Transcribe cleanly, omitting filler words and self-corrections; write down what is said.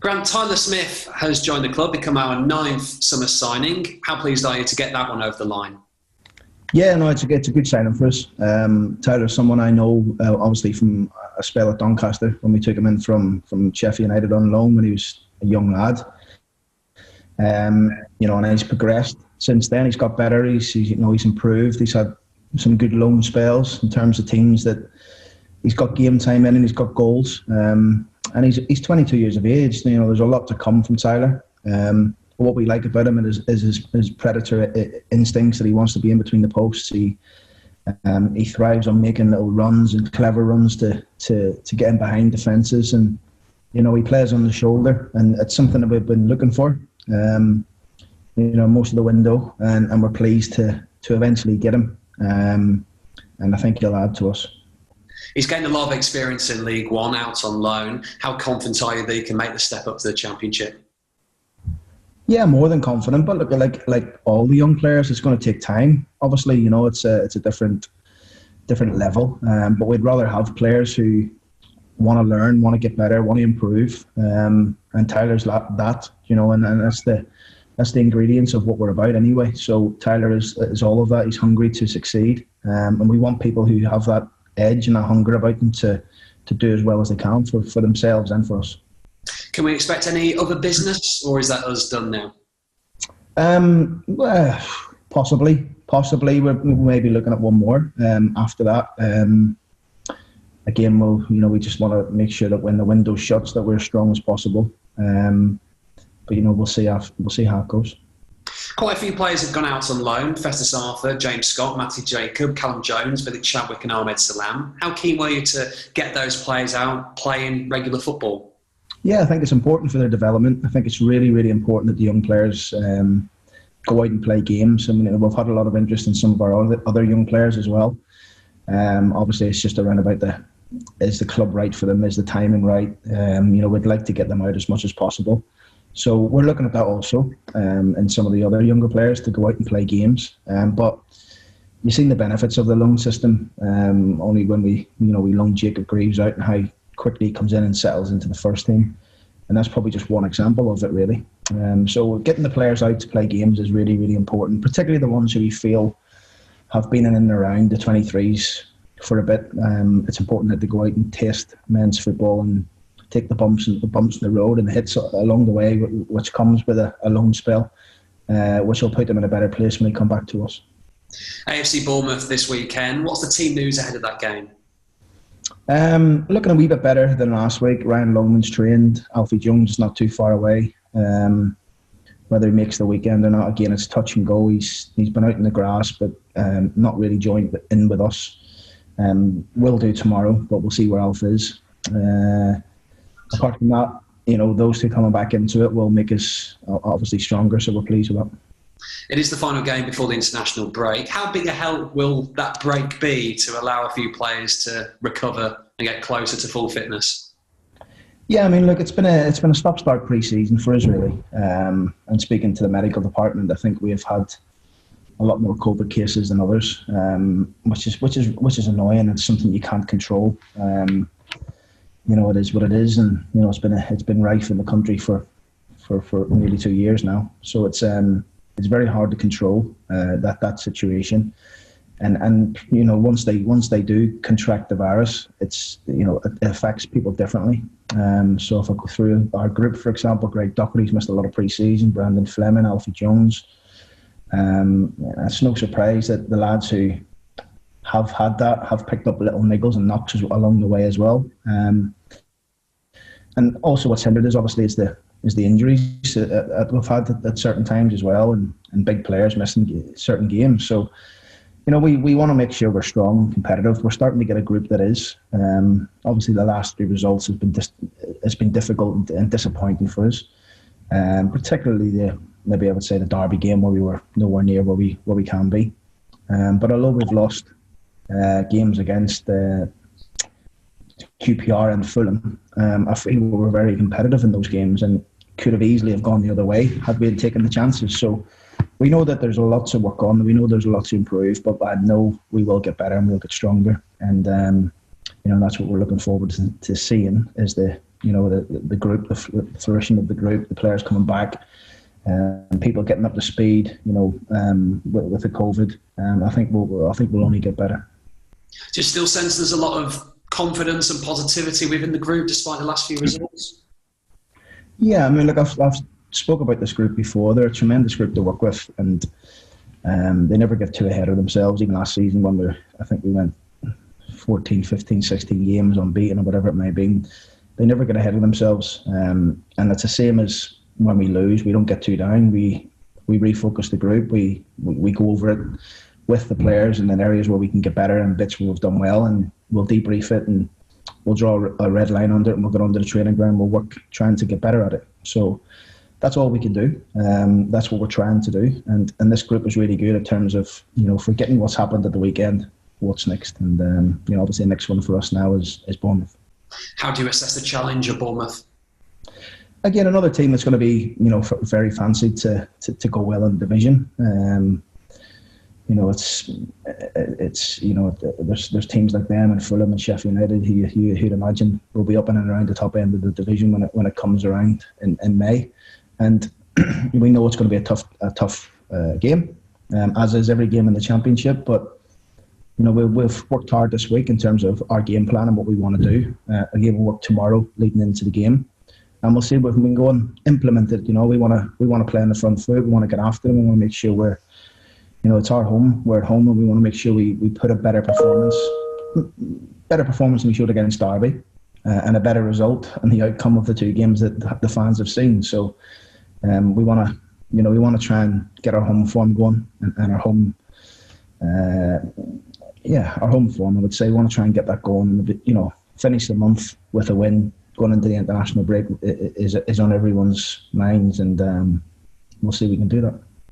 Grant, Tyler Smith has joined the club, become our 9th summer signing. How pleased are you to get that one over the line? Yeah, no, it's a good signing for us. Tyler's someone I know, obviously from a spell at Doncaster when we took him in from Sheffield United on loan when he was a young lad. And he's progressed since then. He's got better. He's improved. He's had some good loan spells in terms of teams that he's got game time in, and he's got goals. And he's 22 years of age. There's a lot to come from Tyler. What we like about him is his predator instincts, that he wants to be in between the posts. He thrives on making little runs and clever runs to get in behind defences, and he plays on the shoulder, and it's something that we've been looking for. Most of the window, and we're pleased to eventually get him. And I think he'll add to us. He's gained a lot of experience in League One, out on loan. How confident are you that he can make the step up to the Championship? Yeah, more than confident. But look, like all the young players, it's going to take time. Obviously, it's a different level. But we'd rather have players who want to learn, want to get better, want to improve. And Tyler's that, and that's the ingredients of what we're about anyway. So Tyler is all of that. He's hungry to succeed, and we want people who have that edge and that hunger about them to do as well as they can for themselves and for us. Can we expect any other business, or is that us done now? Possibly. We're maybe looking at one more after that. Again, we just want to make sure that when the window shuts, that we're as strong as possible. But we'll see how it goes. Quite a few players have gone out on loan. Festus Arthur, James Scott, Matty Jacob, Callum Jones, Billy Chadwick and Ahmed Salam. How keen were you to get those players out playing regular football? Yeah, I think it's important for their development. I think it's really, really important that the young players go out and play games. I mean, we've had a lot of interest in some of our other young players as well. Obviously, it's just around about is the club right for them? Is the timing right? We'd like to get them out as much as possible. So we're looking at that also, and some of the other younger players to go out and play games. But you've seen the benefits of the loan system. Only when we loaned Jacob Greaves out and how quickly he comes in and settles into the first team, and that's probably just one example of it, really. So getting the players out to play games is really, really important, particularly the ones who we feel have been in and around the 23s for a bit. It's important that they go out and taste men's football and take the bumps in the road and the hits along the way, which comes with a loan spell, which will put them in a better place when they come back to us. AFC Bournemouth this weekend. What's the team news ahead of that game? Looking a wee bit better than last week. Ryan Longman's trained. Alfie Jones is not too far away. Whether he makes the weekend or not, again, it's touch and go. He's been out in the grass, but not really joined in with us. Will do tomorrow, but we'll see where Alf is. Apart from that, those two coming back into it will make us obviously stronger, so we're pleased with that. It is the final game before the international break. How big a help will that break be to allow a few players to recover and get closer to full fitness? Yeah, I mean, look, it's been a stop-start pre-season for us, really. And speaking to the medical department, I think we have had a lot more COVID cases than others, which is annoying. It's something you can't control. It is what it is, and it's been rife in the country for nearly 2 years now. So it's very hard to control that situation, and once they do contract the virus, it affects people differently. So if I go through our group, for example, Greg Docherty's missed a lot of pre-season, Brandon Fleming, Alfie Jones. It's no surprise that the lads who have had that have picked up little niggles and knocks along the way as well. And also what's hindered us obviously is the injuries that we've had at certain times as well, and big players missing certain games. So, we want to make sure we're strong and competitive. We're starting to get a group that is. Obviously the last 3 results has been difficult and disappointing for us. Particularly maybe I would say the Derby game, where we were nowhere near where we can be. But although we've lost games against QPR and Fulham, I feel we were very competitive in those games and could have easily have gone the other way had we taken the chances. So we know that there's a lot to work on. We know there's a lot to improve, but I know we will get better and we'll get stronger. And that's what we're looking forward to seeing, is the the group, the flourishing of the group, the players coming back, and people getting up to speed, with the COVID. I think we'll only get better. Do you still sense there's a lot of confidence and positivity within the group despite the last few results? Yeah, I mean, look, I've spoke about this group before. They're a tremendous group to work with, and they never get too ahead of themselves. Even last season when we went 14, 15, 16 games unbeaten or whatever it may be. They never get ahead of themselves, and it's the same as when we lose. We don't get too down. We refocus the group. We go over it with the players, and then areas where we can get better and bits where we've done well, and we'll debrief it and we'll draw a red line under it, and we'll get onto the training ground. We'll work trying to get better at it. So that's all we can do. That's what we're trying to do, and this group is really good in terms of forgetting what's happened at the weekend. What's next? And obviously the next one for us now is Bournemouth. How do you assess the challenge of Bournemouth? Again, another team that's going to be, very fancied to go well in the division. There's teams like them and Fulham and Sheffield United who you'd imagine will be up and around the top end of the division when it comes around in May, and we know it's going to be a tough game, as is every game in the Championship. But we've worked hard this week in terms of our game plan and what we want to do. Again, we'll work tomorrow leading into the game, and we'll see if we can go and implement it. We want to play on the front foot. We want to get after them. We want to make sure it's our home. We're at home, and we want to make sure we put a better performance than we showed against Derby, and a better result and the outcome of the two games that the fans have seen. So we want to try and get our home form going, and our home. Our home form, I would say. We want to try and get that going. Finish the month with a win going into the international break is on everyone's minds, and we'll see if we can do that.